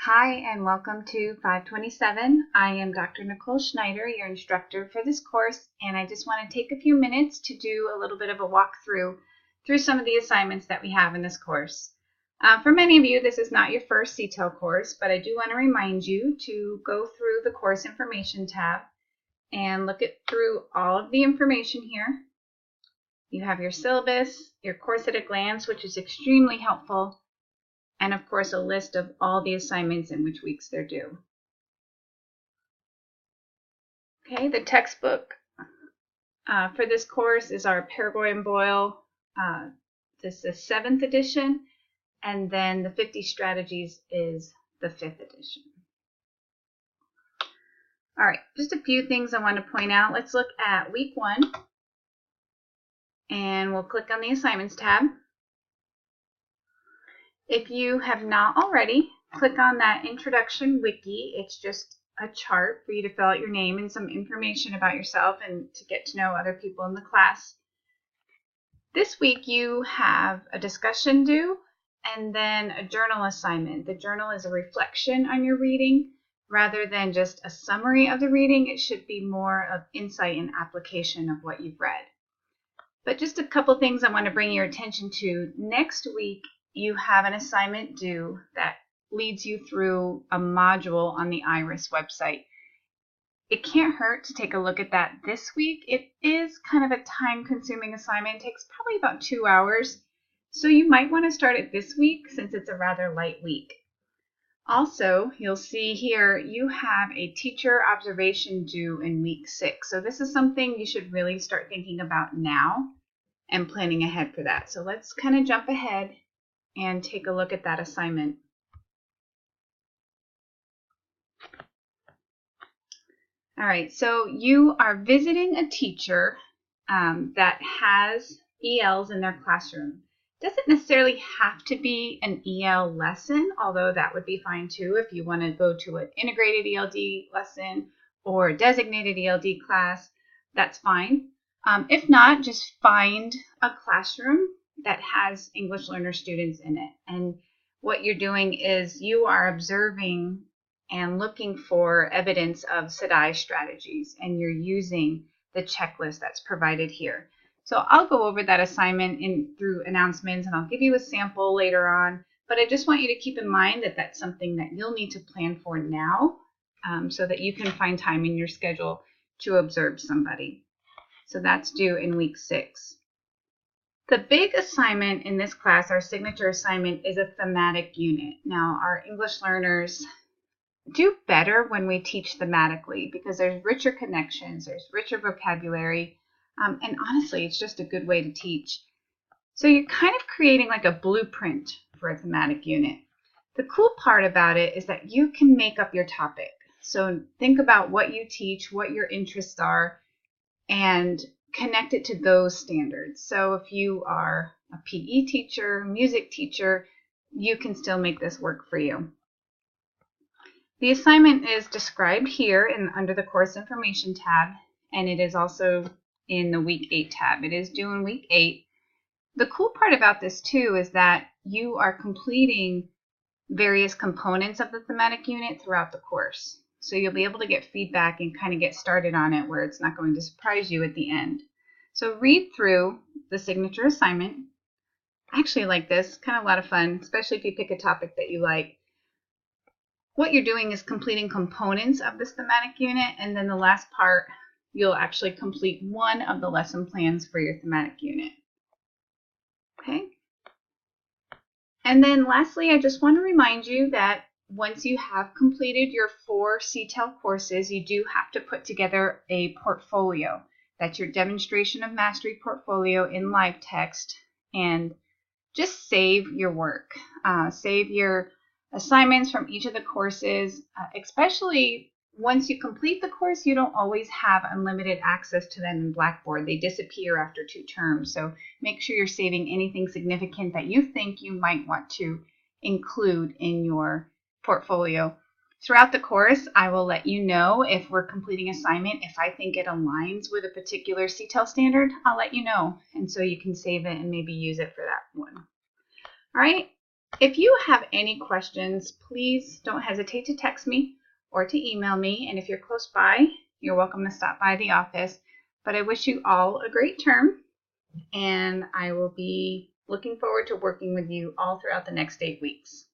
Hi and welcome to 527. I am Dr. Nicole Schneider, your instructor for this course, and I just want to take a few minutes to do a little bit of a walkthrough through some of the assignments that we have in this course. For many of you, this is not your first CTEL course, but I do want to remind you to go through the course information tab and look through all of the information here. You have your syllabus, your course at a glance, which is extremely helpful, and of course a list of all the assignments and which weeks they're due. Okay, the textbook for this course is our Paraguay and Boyle. This is 7th edition, and then the 50 Strategies is the 5th edition. All right, just a few things I want to point out. Let's look at week 1, and we'll click on the Assignments tab. If you have not already, click on that Introduction Wiki. It's just a chart for you to fill out your name and some information about yourself and to get to know other people in the class. This week you have a discussion due and then a journal assignment. The journal is a reflection on your reading rather than just a summary of the reading. It should be more of insight and application of what you've read. But just a couple things I want to bring your attention to. Next week you have an assignment due that leads you through a module on the IRIS website. It can't hurt to take a look at that this week. It is kind of a time-consuming assignment. It takes probably about 2 hours. So you might want to start it this week since it's a rather light week. Also, you'll see here you have a teacher observation due in week 6. So this is something you should really start thinking about now and planning ahead for that. So let's kind of jump ahead and take a look at that assignment. All right, so you are visiting a teacher that has ELs in their classroom. Doesn't necessarily have to be an EL lesson, although that would be fine too if you want to go to an integrated ELD lesson or a designated ELD class, that's fine. If not, just find a classroom that has English learner students in it. And what you're doing is you are observing and looking for evidence of SEDI strategies, and you're using the checklist that's provided here. So I'll go over that assignment through announcements, and I'll give you a sample later on, but I just want you to keep in mind that that's something that you'll need to plan for now so that you can find time in your schedule to observe somebody. So that's due in week 6. The big assignment in this class, our signature assignment, is a thematic unit. Now, our English learners do better when we teach thematically because there's richer connections, there's richer vocabulary, and honestly, it's just a good way to teach. So you're kind of creating like a blueprint for a thematic unit. The cool part about it is that you can make up your topic. So think about what you teach, what your interests are, and connect it to those standards. So if you are a PE teacher, music teacher, you can still make this work for you. The assignment is described here under the course information tab, and it is also in the week 8 tab. It is due in week 8. The cool part about this too is that you are completing various components of the thematic unit throughout the course. So you'll be able to get feedback and kind of get started on it where it's not going to surprise you at the end. So read through the signature assignment. I actually like this, kind of a lot of fun, especially if you pick a topic that you like. What you're doing is completing components of this thematic unit, and then the last part, you'll actually complete one of the lesson plans for your thematic unit. Okay? And then lastly, I just want to remind you that once you have completed your 4 CTEL courses, you do have to put together a portfolio. That's your demonstration of mastery portfolio in live text, and just save your work. Save your assignments from each of the courses, especially once you complete the course, you don't always have unlimited access to them in Blackboard. They disappear after 2 terms, so make sure you're saving anything significant that you think you might want to include in your portfolio. Throughout the course, I will let you know if we're completing an assignment. If I think it aligns with a particular CTEL standard, I'll let you know, and so you can save it and maybe use it for that one. All right, If you have any questions, please don't hesitate to text me or to email me. And if you're close by, you're welcome to stop by the office. But I wish you all a great term, and I will be looking forward to working with you all throughout the next 8 weeks.